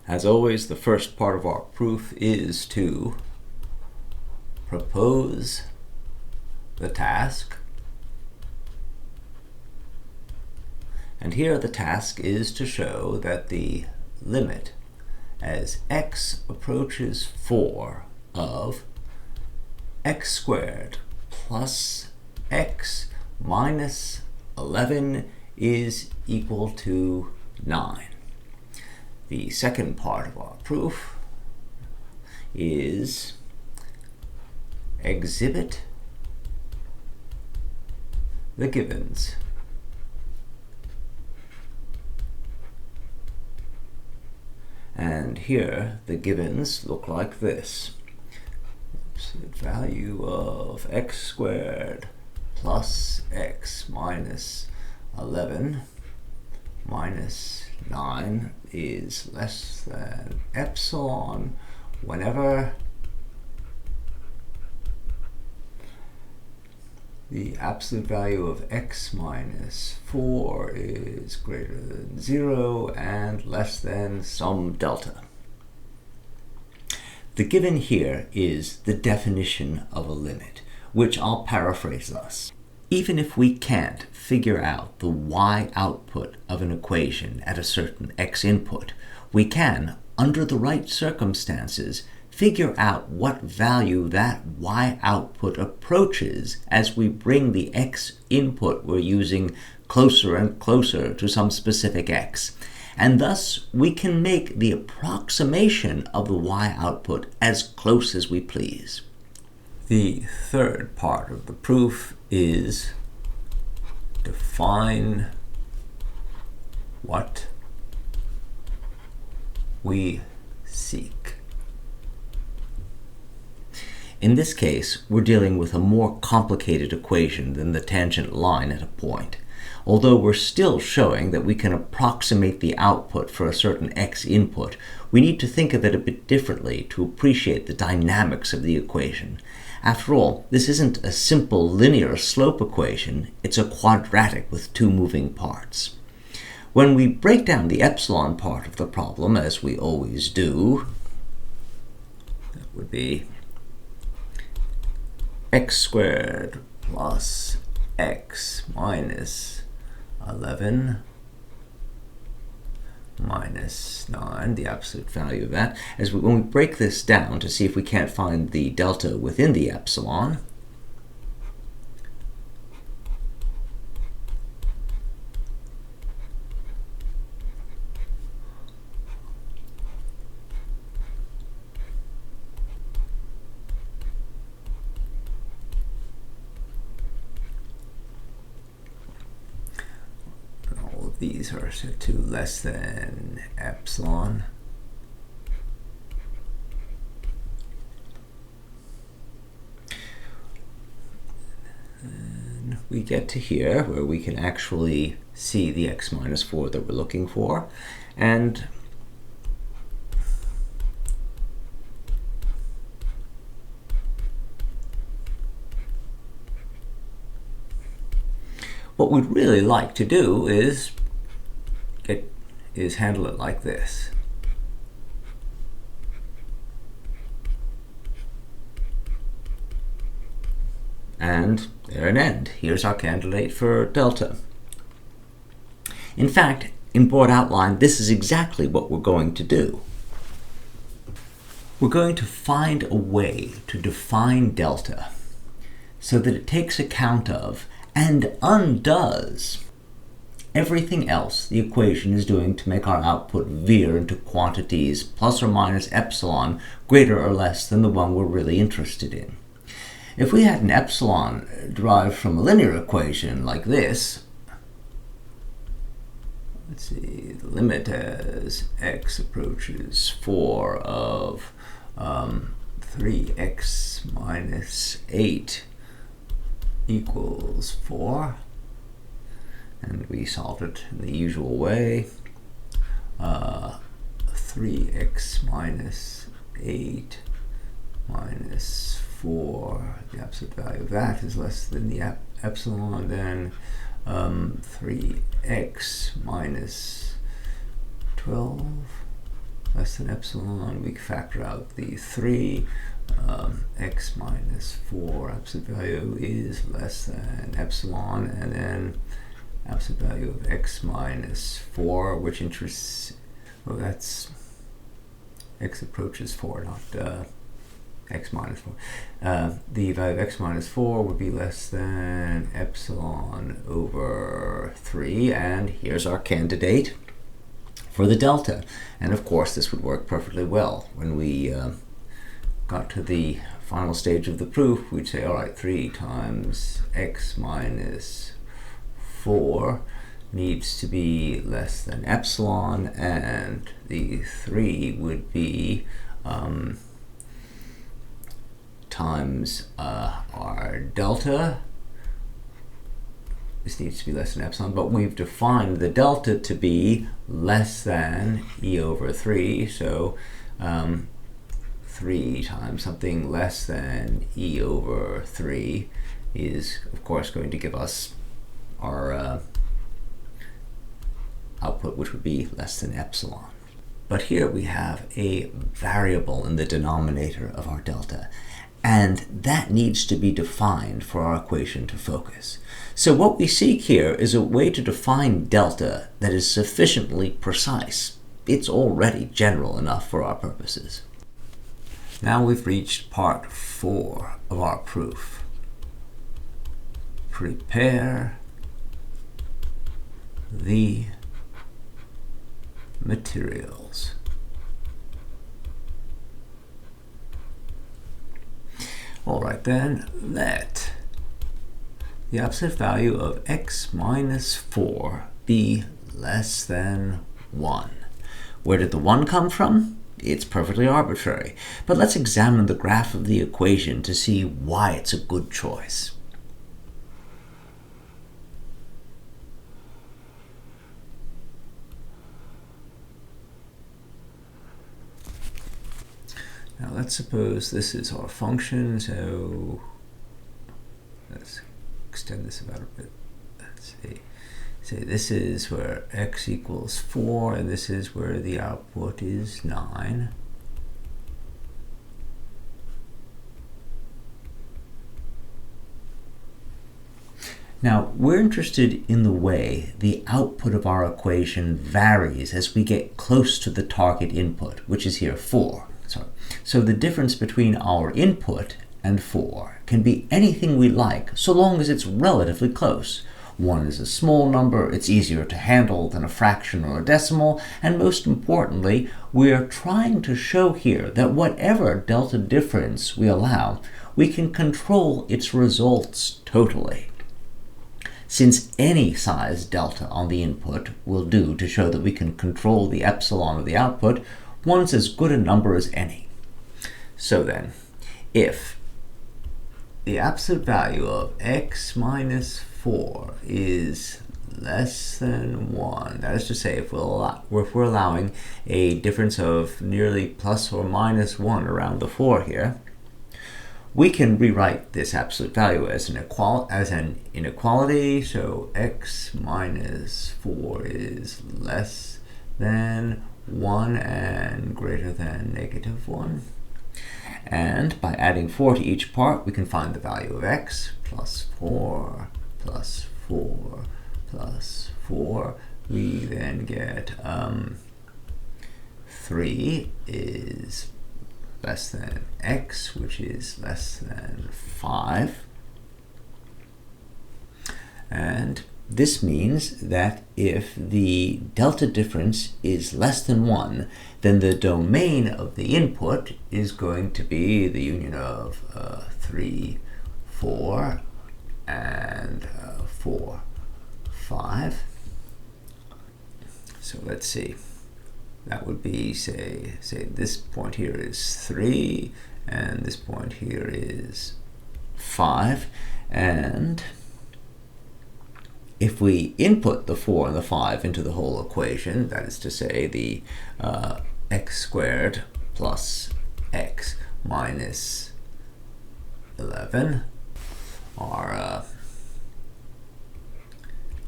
As always, the first part of our proof is to propose the task. And here the task is to show that the limit as x approaches 4 of x squared plus x minus 11 is equal to 9. The second part of our proof is exhibit the givens. And here the givens look like this. Absolute value of x squared plus x minus 11 minus 9 is less than epsilon whenever the absolute value of x minus 4 is greater than 0 and less than some delta. The given here is the definition of a limit, which I'll paraphrase thus. Even if we can't figure out the y output of an equation at a certain x input, we can, under the right circumstances, figure out what value that y output approaches as we bring the x input we're using closer and closer to some specific x. And thus, we can make the approximation of the y output as close as we please. The third part of the proof is define what we seek. In this case, we're dealing with a more complicated equation than the tangent line at a point. Although we're still showing that we can approximate the output for a certain x input, we need to think of it a bit differently to appreciate the dynamics of the equation. After all, this isn't a simple linear slope equation, it's a quadratic with two moving parts. When we break down the epsilon part of the problem, as we always do, that would be x squared plus x minus 11 minus 9, the absolute value of that. When we break this down to see if we can't find the delta within the epsilon, these are set to less than epsilon. And we get to here where we can actually see the x minus 4 that we're looking for. And what we'd really like to do is handle it like this. And there an end. Here's our candidate for delta. In fact, in broad outline, this is exactly what we're going to do. We're going to find a way to define delta so that it takes account of and undoes everything else the equation is doing to make our output veer into quantities plus or minus epsilon greater or less than the one we're really interested in. If we had an epsilon derived from a linear equation like this, let's see, the limit as x approaches 4 of 3x minus 8 equals 4, and we solved it in the usual way. 3x minus 8 minus 4, the absolute value of that is less than the epsilon, then 3x minus 12 less than epsilon, we can factor out the 3. X minus 4 absolute value is less than epsilon, and then absolute value of x minus 4, which interests, well, that's x approaches 4, not x minus 4. The value of x minus 4 would be less than epsilon over 3, and here's our candidate for the delta. And of course this would work perfectly well. When we got to the final stage of the proof, we'd say, all right, 3 times x minus 4 needs to be less than epsilon, and the 3 would be times our delta. This needs to be less than epsilon, but we've defined the delta to be less than e over 3, so 3 times something less than e over 3 is, of course, going to give us our output, which would be less than epsilon. But here we have a variable in the denominator of our delta, and that needs to be defined for our equation to focus. So what we seek here is a way to define delta that is sufficiently precise. It's already general enough for our purposes. Now we've reached part 4 of our proof. Prepare the materials. All right then, let the absolute value of x minus 4 be less than 1. Where did the 1 come from? It's perfectly arbitrary, but let's examine the graph of the equation to see why it's a good choice. Now let's suppose this is our function, so let's extend this about a bit. Let's say this is where x equals 4, and this is where the output is 9. Now, we're interested in the way the output of our equation varies as we get close to the target input, which is here 4. So the difference between our input and 4 can be anything we like, so long as it's relatively close. 1 is a small number, it's easier to handle than a fraction or a decimal, and most importantly, we are trying to show here that whatever delta difference we allow, we can control its results totally. Since any size delta on the input will do to show that we can control the epsilon of the output, 1's as good a number as any. So then, if the absolute value of x minus 4 is less than 1, that is to say, if we're allowing a difference of nearly plus or minus 1 around the 4 here, we can rewrite this absolute value as an inequality. So x minus 4 is less than 1 and greater than negative 1. And by adding 4 to each part, we can find the value of x plus 4 plus 4 plus 4. We then get 3 is less than x, which is less than 5. And this means that if the delta difference is less than 1, then the domain of the input is going to be the union of 3, 4, and 4, 5. So let's see. That would be, say this point here is 3, and this point here is 5. And if we input the 4 and the 5 into the whole equation, that is to say the x squared plus x minus 11, our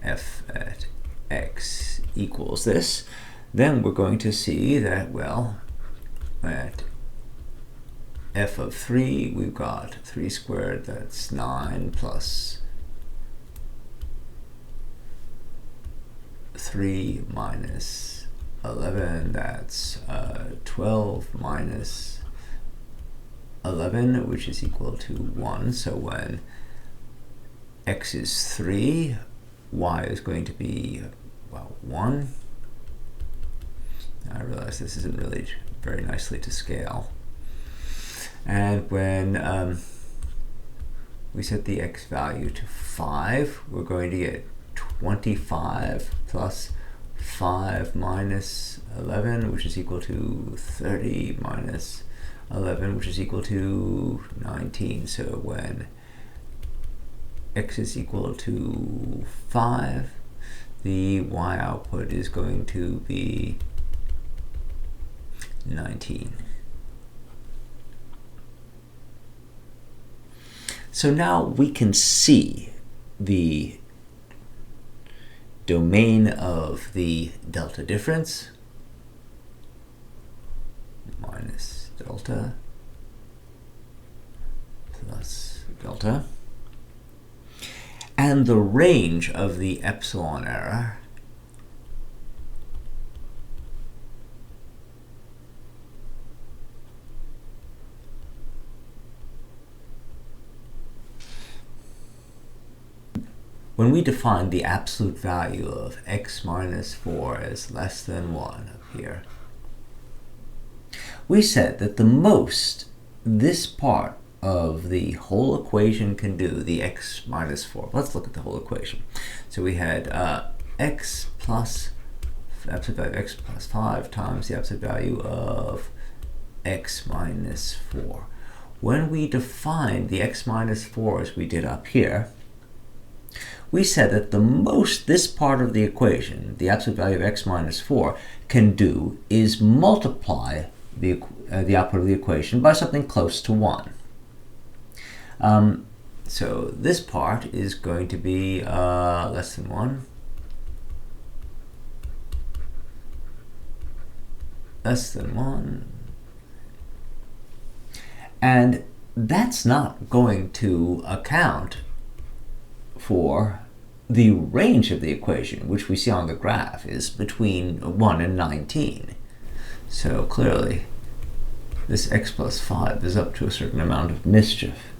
f at x equals this, then we're going to see that, well, at f of 3, we've got 3 squared, that's 9, plus 3 minus 11, that's 12 minus 11, which is equal to 1. So when x is 3, y is going to be, well, 1. I realize this isn't really very nicely to scale. And when we set the x value to 5, we're going to get 25 plus 5 minus 11, which is equal to 30 minus 11, which is equal to 19. So when x is equal to 5, the y output is going to be 19. So now we can see the domain of the delta difference minus delta plus delta, and the range of the epsilon error when we define the absolute value of x minus 4 as less than 1 up here. We said that the most this part of the whole equation can do, the x minus 4. Let's look at the whole equation. So we had x plus absolute value of x plus 5 times the absolute value of x minus 4. When we defined the x minus 4 as we did up here, we said that the most this part of the equation, the absolute value of x minus 4, can do is multiply the output of the equation by something close to 1. So this part is going to be less than 1, less than 1, and that's not going to account for the range of the equation, which we see on the graph is between 1 and 19. So clearly, this x plus 5 is up to a certain amount of mischief.